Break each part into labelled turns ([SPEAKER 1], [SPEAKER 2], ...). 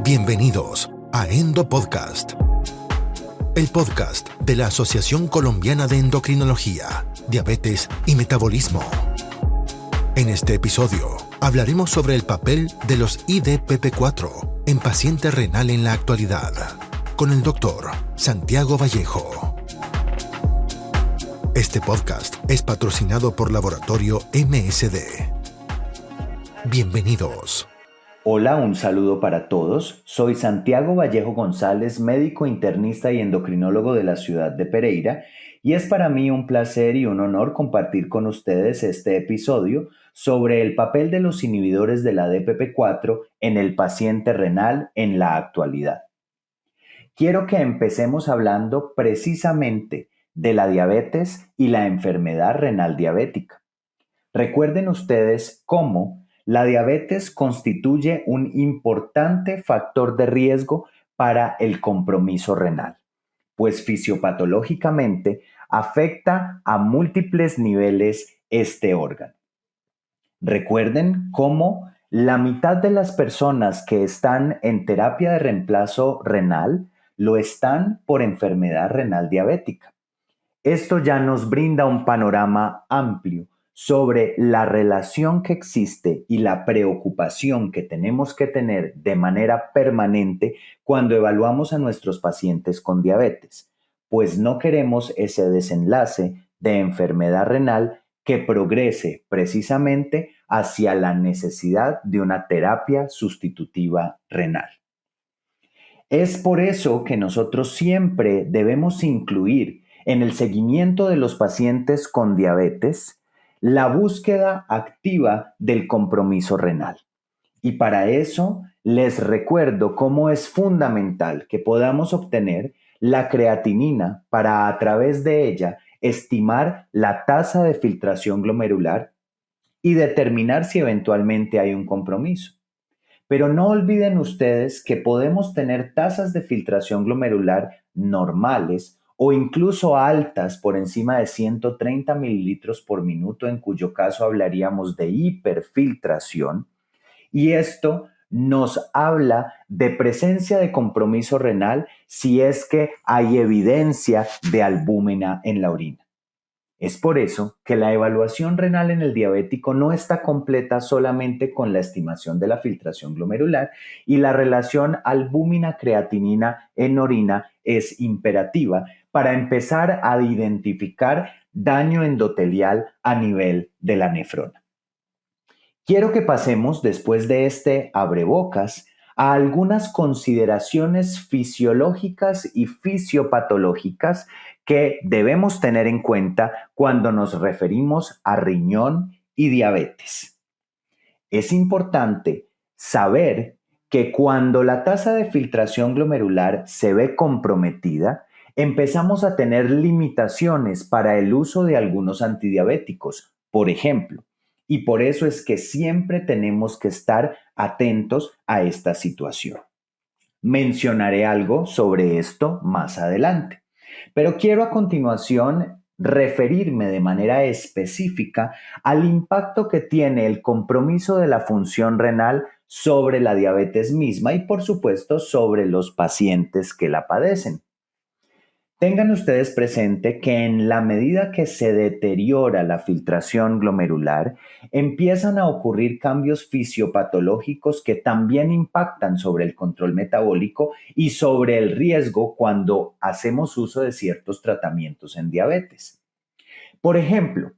[SPEAKER 1] Bienvenidos a Endo Podcast, el podcast de la Asociación Colombiana de Endocrinología, Diabetes y Metabolismo. En este episodio hablaremos sobre el papel de los IDPP4 en paciente renal en la actualidad, con el doctor Santiago Vallejo. Este podcast es patrocinado por Laboratorio MSD. Bienvenidos.
[SPEAKER 2] Hola, un saludo para todos. Soy Santiago Vallejo González, médico internista y endocrinólogo de la ciudad de Pereira, y es para mí un placer y un honor compartir con ustedes este episodio sobre el papel de los inhibidores de la DPP4 en el paciente renal en la actualidad. Quiero que empecemos hablando precisamente de la diabetes y la enfermedad renal diabética. Recuerden ustedes cómo la diabetes constituye un importante factor de riesgo para el compromiso renal, pues fisiopatológicamente afecta a múltiples niveles este órgano. Recuerden cómo la mitad de las personas que están en terapia de reemplazo renal lo están por enfermedad renal diabética. Esto ya nos brinda un panorama amplio sobre la relación que existe y la preocupación que tenemos que tener de manera permanente cuando evaluamos a nuestros pacientes con diabetes, pues no queremos ese desenlace de enfermedad renal que progrese precisamente hacia la necesidad de una terapia sustitutiva renal. Es por eso que nosotros siempre debemos incluir en el seguimiento de los pacientes con diabetes la búsqueda activa del compromiso renal. Y para eso les recuerdo cómo es fundamental que podamos obtener la creatinina para a través de ella estimar la tasa de filtración glomerular y determinar si eventualmente hay un compromiso. Pero no olviden ustedes que podemos tener tasas de filtración glomerular normales o incluso altas por encima de 130 mililitros por minuto, en cuyo caso hablaríamos de hiperfiltración. Y esto nos habla de presencia de compromiso renal si es que hay evidencia de albúmina en la orina. Es por eso que la evaluación renal en el diabético no está completa solamente con la estimación de la filtración glomerular, y la relación albúmina-creatinina en orina es imperativa para empezar a identificar daño endotelial a nivel de la nefrona. Quiero que pasemos, después de este abrebocas, a algunas consideraciones fisiológicas y fisiopatológicas que debemos tener en cuenta cuando nos referimos a riñón y diabetes. Es importante saber que cuando la tasa de filtración glomerular se ve comprometida, empezamos a tener limitaciones para el uso de algunos antidiabéticos, por ejemplo. Y por eso es que siempre tenemos que estar atentos a esta situación. Mencionaré algo sobre esto más adelante, pero quiero a continuación referirme de manera específica al impacto que tiene el compromiso de la función renal sobre la diabetes misma y, por supuesto, sobre los pacientes que la padecen. Tengan ustedes presente que en la medida que se deteriora la filtración glomerular, empiezan a ocurrir cambios fisiopatológicos que también impactan sobre el control metabólico y sobre el riesgo cuando hacemos uso de ciertos tratamientos en diabetes. Por ejemplo,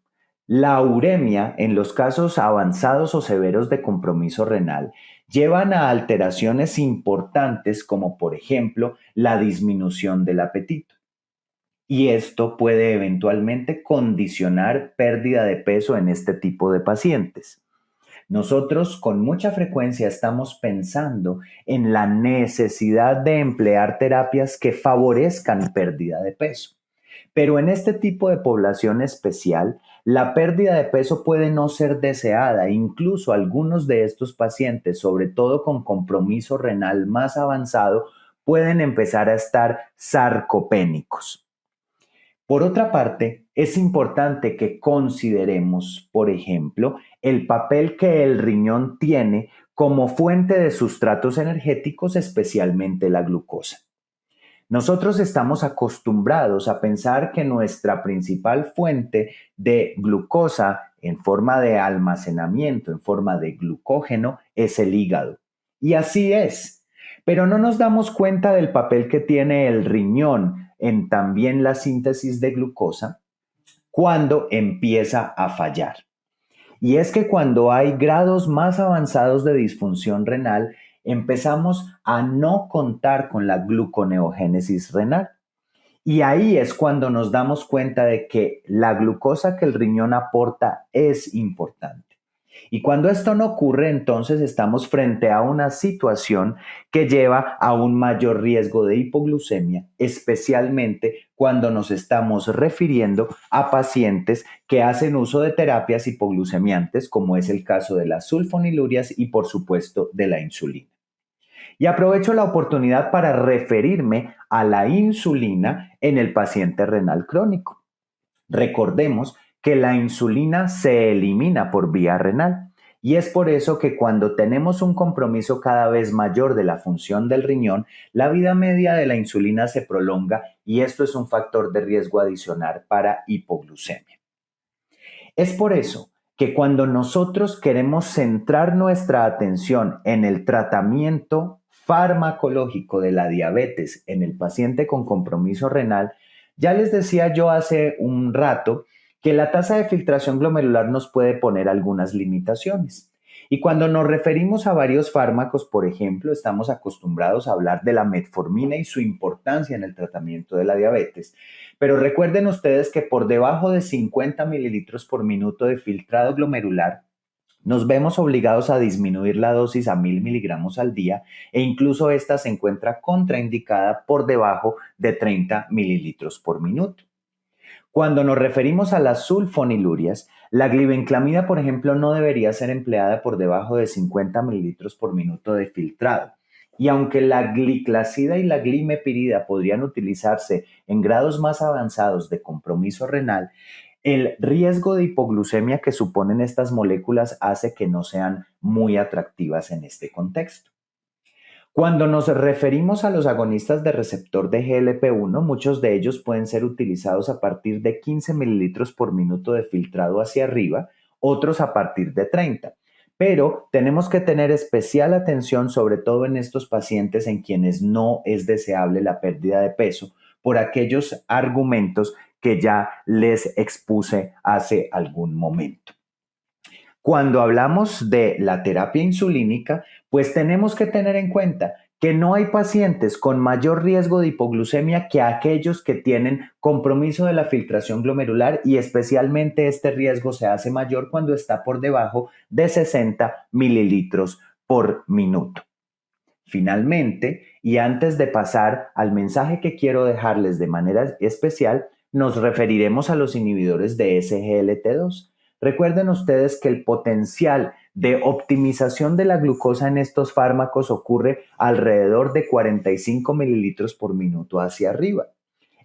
[SPEAKER 2] la uremia en los casos avanzados o severos de compromiso renal llevan a alteraciones importantes como, por ejemplo, la disminución del apetito. Y esto puede eventualmente condicionar pérdida de peso en este tipo de pacientes. Nosotros con mucha frecuencia estamos pensando en la necesidad de emplear terapias que favorezcan pérdida de peso. Pero en este tipo de población especial, la pérdida de peso puede no ser deseada. Incluso algunos de estos pacientes, sobre todo con compromiso renal más avanzado, pueden empezar a estar sarcopénicos. Por otra parte, es importante que consideremos, por ejemplo, el papel que el riñón tiene como fuente de sustratos energéticos, especialmente la glucosa. Nosotros estamos acostumbrados a pensar que nuestra principal fuente de glucosa en forma de almacenamiento, en forma de glucógeno, es el hígado. Y así es. Pero no nos damos cuenta del papel que tiene el riñón en también la síntesis de glucosa cuando empieza a fallar. Y es que cuando hay grados más avanzados de disfunción renal, empezamos a no contar con la gluconeogénesis renal. Y ahí es cuando nos damos cuenta de que la glucosa que el riñón aporta es importante. Y cuando esto no ocurre, entonces estamos frente a una situación que lleva a un mayor riesgo de hipoglucemia, especialmente cuando nos estamos refiriendo a pacientes que hacen uso de terapias hipoglucemiantes, como es el caso de las sulfonilurias y por supuesto de la insulina. Y aprovecho la oportunidad para referirme a la insulina en el paciente renal crónico. Recordemos que la insulina se elimina por vía renal y es por eso que cuando tenemos un compromiso cada vez mayor de la función del riñón, la vida media de la insulina se prolonga y esto es un factor de riesgo adicional para hipoglucemia. Es por eso que cuando nosotros queremos centrar nuestra atención en el tratamiento farmacológico de la diabetes en el paciente con compromiso renal, ya les decía yo hace un rato que la tasa de filtración glomerular nos puede poner algunas limitaciones. Y cuando nos referimos a varios fármacos, por ejemplo, estamos acostumbrados a hablar de la metformina y su importancia en el tratamiento de la diabetes. Pero recuerden ustedes que por debajo de 50 mililitros por minuto de filtrado glomerular, nos vemos obligados a disminuir la dosis a 1000 miligramos al día e incluso esta se encuentra contraindicada por debajo de 30 mililitros por minuto. Cuando nos referimos a las sulfonilurias, la glibenclamida, por ejemplo, no debería ser empleada por debajo de 50 mililitros por minuto de filtrado. Y aunque la gliclazida y la glimepirida podrían utilizarse en grados más avanzados de compromiso renal, el riesgo de hipoglucemia que suponen estas moléculas hace que no sean muy atractivas en este contexto. Cuando nos referimos a los agonistas de receptor de GLP-1, muchos de ellos pueden ser utilizados a partir de 15 mililitros por minuto de filtrado hacia arriba, otros a partir de 30. Pero tenemos que tener especial atención, sobre todo en estos pacientes en quienes no es deseable la pérdida de peso, por aquellos argumentos que ya les expuse hace algún momento. Cuando hablamos de la terapia insulínica, pues tenemos que tener en cuenta que no hay pacientes con mayor riesgo de hipoglucemia que aquellos que tienen compromiso de la filtración glomerular y especialmente este riesgo se hace mayor cuando está por debajo de 60 mililitros por minuto. Finalmente, y antes de pasar al mensaje que quiero dejarles de manera especial, nos referiremos a los inhibidores de SGLT2. Recuerden ustedes que el potencial de optimización de la glucosa en estos fármacos ocurre alrededor de 45 mililitros por minuto hacia arriba.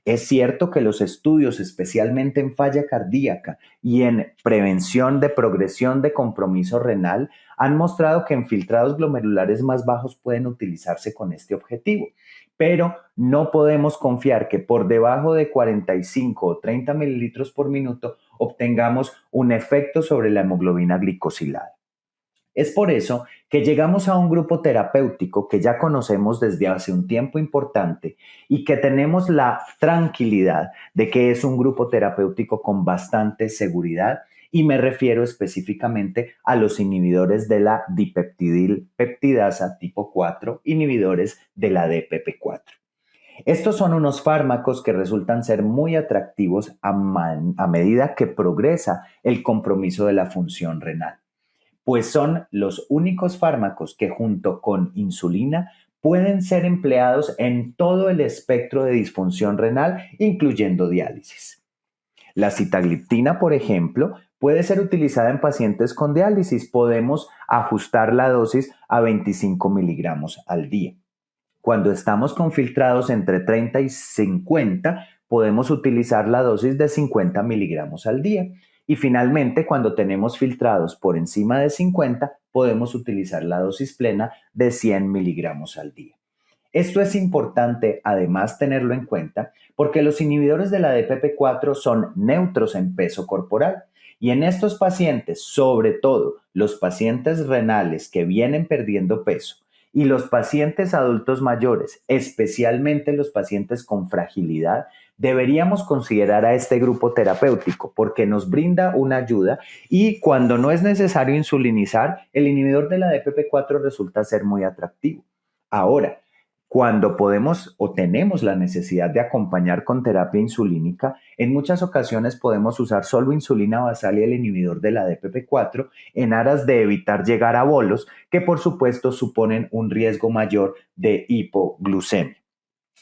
[SPEAKER 2] Es cierto que los estudios, especialmente en falla cardíaca y en prevención de progresión de compromiso renal, han mostrado que en filtrados glomerulares más bajos pueden utilizarse con este objetivo. Pero no podemos confiar que por debajo de 45 o 30 mililitros por minuto obtengamos un efecto sobre la hemoglobina glicosilada. Es por eso que llegamos a un grupo terapéutico que ya conocemos desde hace un tiempo importante y que tenemos la tranquilidad de que es un grupo terapéutico con bastante seguridad y me refiero específicamente a los inhibidores de la dipeptidilpeptidasa tipo 4, inhibidores de la DPP4. Estos son unos fármacos que resultan ser muy atractivos a medida que progresa el compromiso de la función renal, pues son los únicos fármacos que junto con insulina pueden ser empleados en todo el espectro de disfunción renal, incluyendo diálisis. La sitagliptina, por ejemplo, puede ser utilizada en pacientes con diálisis. Podemos ajustar la dosis a 25 miligramos al día. Cuando estamos con filtrados entre 30 y 50, podemos utilizar la dosis de 50 miligramos al día. Y finalmente, cuando tenemos filtrados por encima de 50, podemos utilizar la dosis plena de 100 miligramos al día. Esto es importante además tenerlo en cuenta porque los inhibidores de la DPP-4 son neutros en peso corporal y en estos pacientes, sobre todo los pacientes renales que vienen perdiendo peso y los pacientes adultos mayores, especialmente los pacientes con fragilidad, deberíamos considerar a este grupo terapéutico porque nos brinda una ayuda y cuando no es necesario insulinizar, el inhibidor de la DPP-4 resulta ser muy atractivo. Ahora, cuando podemos o tenemos la necesidad de acompañar con terapia insulínica, en muchas ocasiones podemos usar solo insulina basal y el inhibidor de la DPP-4 en aras de evitar llegar a bolos que por supuesto suponen un riesgo mayor de hipoglucemia.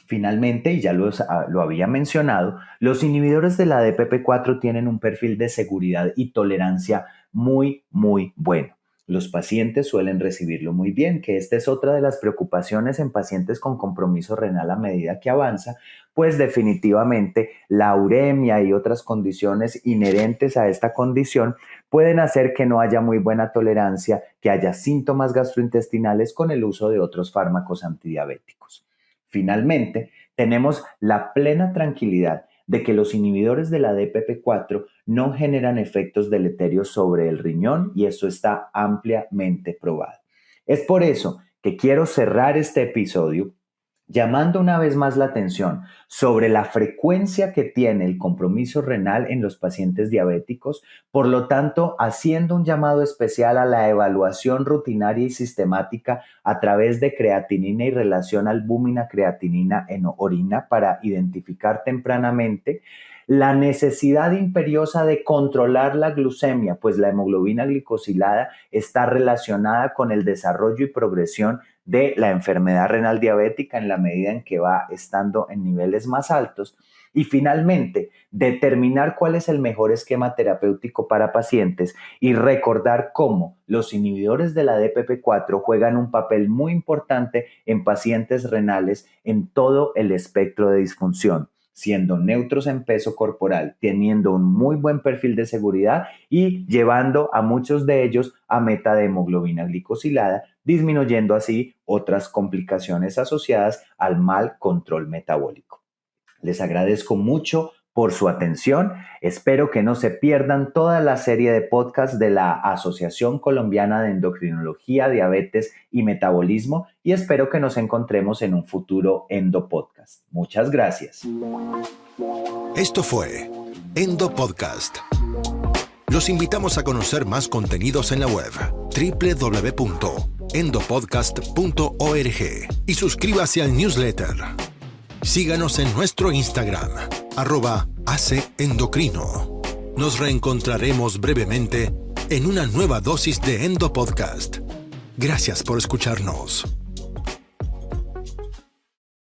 [SPEAKER 2] Finalmente, y ya lo había mencionado, los inhibidores de la DPP-4 tienen un perfil de seguridad y tolerancia muy bueno. Los pacientes suelen recibirlo muy bien, que esta es otra de las preocupaciones en pacientes con compromiso renal a medida que avanza, pues definitivamente la uremia y otras condiciones inherentes a esta condición pueden hacer que no haya muy buena tolerancia, que haya síntomas gastrointestinales con el uso de otros fármacos antidiabéticos. Finalmente, tenemos la plena tranquilidad de que los inhibidores de la DPP-4 no generan efectos deleterios sobre el riñón y eso está ampliamente probado. Es por eso que quiero cerrar este episodio llamando una vez más la atención sobre la frecuencia que tiene el compromiso renal en los pacientes diabéticos, por lo tanto, haciendo un llamado especial a la evaluación rutinaria y sistemática a través de creatinina y relación albúmina-creatinina en orina para identificar tempranamente la necesidad imperiosa de controlar la glucemia, pues la hemoglobina glicosilada está relacionada con el desarrollo y progresión de la enfermedad renal diabética en la medida en que va estando en niveles más altos. Y finalmente, determinar cuál es el mejor esquema terapéutico para pacientes y recordar cómo los inhibidores de la DPP-4 juegan un papel muy importante en pacientes renales en todo el espectro de disfunción, siendo neutros en peso corporal, teniendo un muy buen perfil de seguridad y llevando a muchos de ellos a meta de hemoglobina glicosilada, disminuyendo así otras complicaciones asociadas al mal control metabólico. Les agradezco mucho por su atención. Espero que no se pierdan toda la serie de podcasts de la Asociación Colombiana de Endocrinología, Diabetes y Metabolismo y espero que nos encontremos en un futuro Endopodcast. Muchas gracias.
[SPEAKER 1] Esto fue Endopodcast. Los invitamos a conocer más contenidos en la web www.endopodcast.org y suscríbase al newsletter. Síganos en nuestro Instagram, @ACEndocrino. Nos reencontraremos brevemente en una nueva dosis de Endopodcast. Gracias por escucharnos.